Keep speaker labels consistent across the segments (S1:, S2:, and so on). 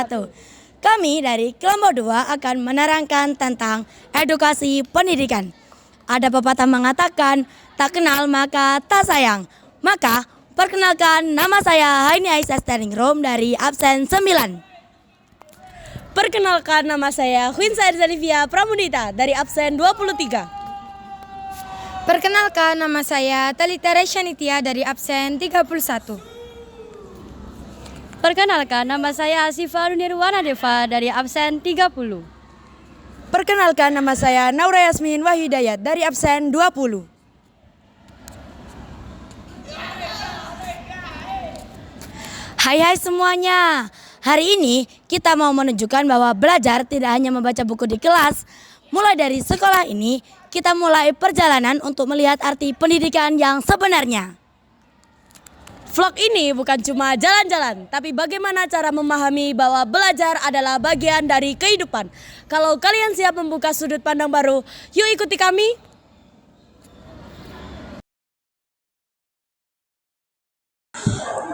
S1: wabarakatuh. Kami dari kelompok 2 akan menerangkan tentang edukasi pendidikan. Ada pepatah mengatakan, tak kenal maka tak sayang. Maka, perkenalkan, nama saya Haini Aisyah Standing Room dari absen 9.
S2: Perkenalkan, nama saya Huinsa Erzalivia Pramudita dari absen 23.
S3: Perkenalkan, nama saya Talita Resyanitia dari absen 31.
S4: Perkenalkan, nama saya Asifa Nirwana Deva dari absen 30.
S1: Perkenalkan, nama saya Naura Yasmin Wahidayat dari absen 20. Hai semuanya. Hari ini kita mau menunjukkan bahwa belajar tidak hanya membaca buku di kelas. Mulai dari sekolah ini, kita mulai perjalanan untuk melihat arti pendidikan yang sebenarnya.
S2: Vlog ini bukan cuma jalan-jalan, tapi bagaimana cara memahami bahwa belajar adalah bagian dari kehidupan. Kalau kalian siap membuka sudut pandang baru, yuk ikuti kami.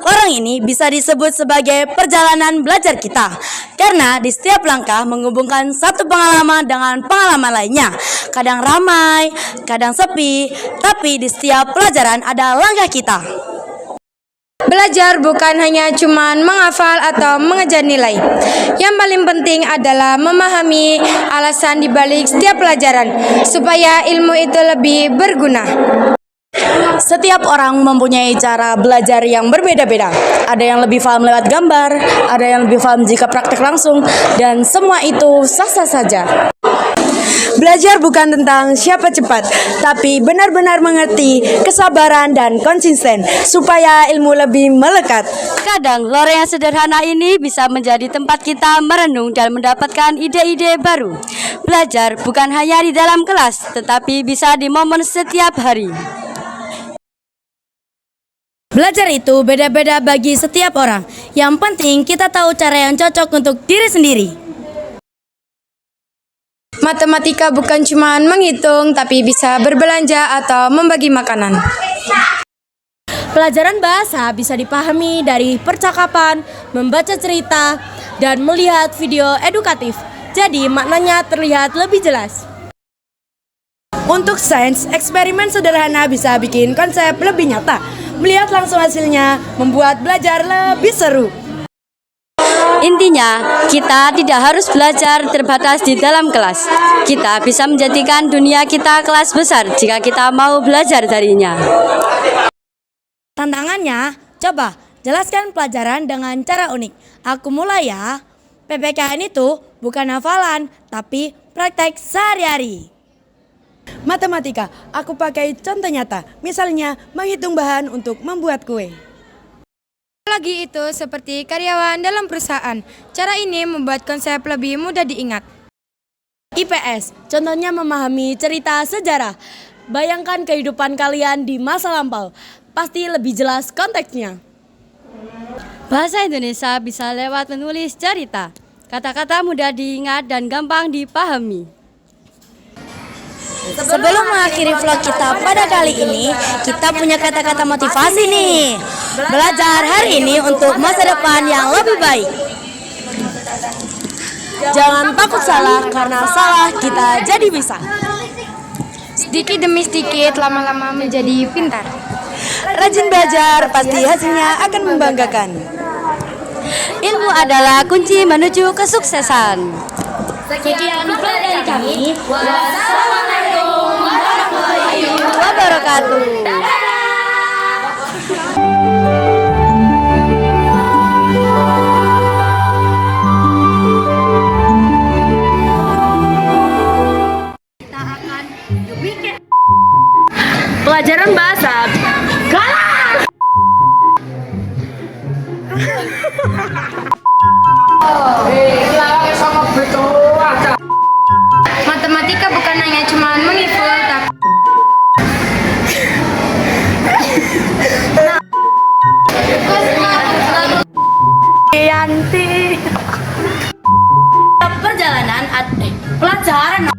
S1: Orang ini bisa disebut sebagai perjalanan belajar kita, karena di setiap langkah menghubungkan satu pengalaman dengan pengalaman lainnya. Kadang ramai, kadang sepi, tapi di setiap pelajaran ada langkah kita.
S3: Belajar bukan hanya cuman menghafal atau mengejar nilai. Yang paling penting adalah memahami alasan dibalik setiap pelajaran, supaya ilmu itu lebih berguna.
S1: Setiap orang mempunyai cara belajar yang berbeda-beda. Ada yang lebih paham lewat gambar, ada yang lebih paham jika praktek langsung, dan semua itu sah-sah saja. Belajar bukan tentang siapa cepat, tapi benar-benar mengerti, kesabaran, dan konsisten, supaya ilmu lebih melekat.
S4: Kadang loreng yang sederhana ini bisa menjadi tempat kita merenung dan mendapatkan ide-ide baru. Belajar bukan hanya di dalam kelas, tetapi bisa di momen setiap hari.
S1: Belajar itu beda-beda bagi setiap orang. Yang penting kita tahu cara yang cocok untuk diri sendiri.
S3: Matematika bukan cuma menghitung, tapi bisa berbelanja atau membagi makanan.
S2: Pelajaran bahasa bisa dipahami dari percakapan, membaca cerita, dan melihat video edukatif. Jadi maknanya terlihat lebih jelas.
S1: Untuk sains, eksperimen sederhana bisa bikin konsep lebih nyata. Melihat langsung hasilnya membuat belajar lebih seru.
S4: Intinya, kita tidak harus belajar terbatas di dalam kelas. Kita bisa menjadikan dunia kita kelas besar jika kita mau belajar darinya.
S1: Tantangannya, coba jelaskan pelajaran dengan cara unik. Aku mulai ya. PPKN itu bukan hafalan, tapi praktek sehari-hari. Matematika, aku pakai contoh nyata. Misalnya, menghitung bahan untuk membuat kue.
S3: Lagi itu seperti karyawan dalam perusahaan. Cara ini membuat konsep lebih mudah diingat.
S2: IPS, contohnya memahami cerita sejarah. Bayangkan kehidupan kalian di masa lampau. Pasti lebih jelas konteksnya.
S4: Bahasa Indonesia bisa lewat menulis cerita. Kata-kata mudah diingat dan gampang dipahami.
S1: Sebelum mengakhiri vlog kita pada kali ini, kita punya kata-kata motivasi nih. Belajar hari ini untuk masa depan yang lebih baik. Jangan takut salah, karena salah kita jadi bisa.
S3: Sedikit demi sedikit, lama-lama menjadi pintar.
S1: Rajin belajar, pasti hasilnya akan membanggakan.
S4: Ilmu adalah kunci menuju kesuksesan.
S1: Sekian vlog dari kami. Wassalamualaikum warahmatullahi wabarakatuh.
S2: Pelajaran bahasa.
S3: Matematika bukan hanya cuma menghitung, tapi
S1: Yanti. Pelajaran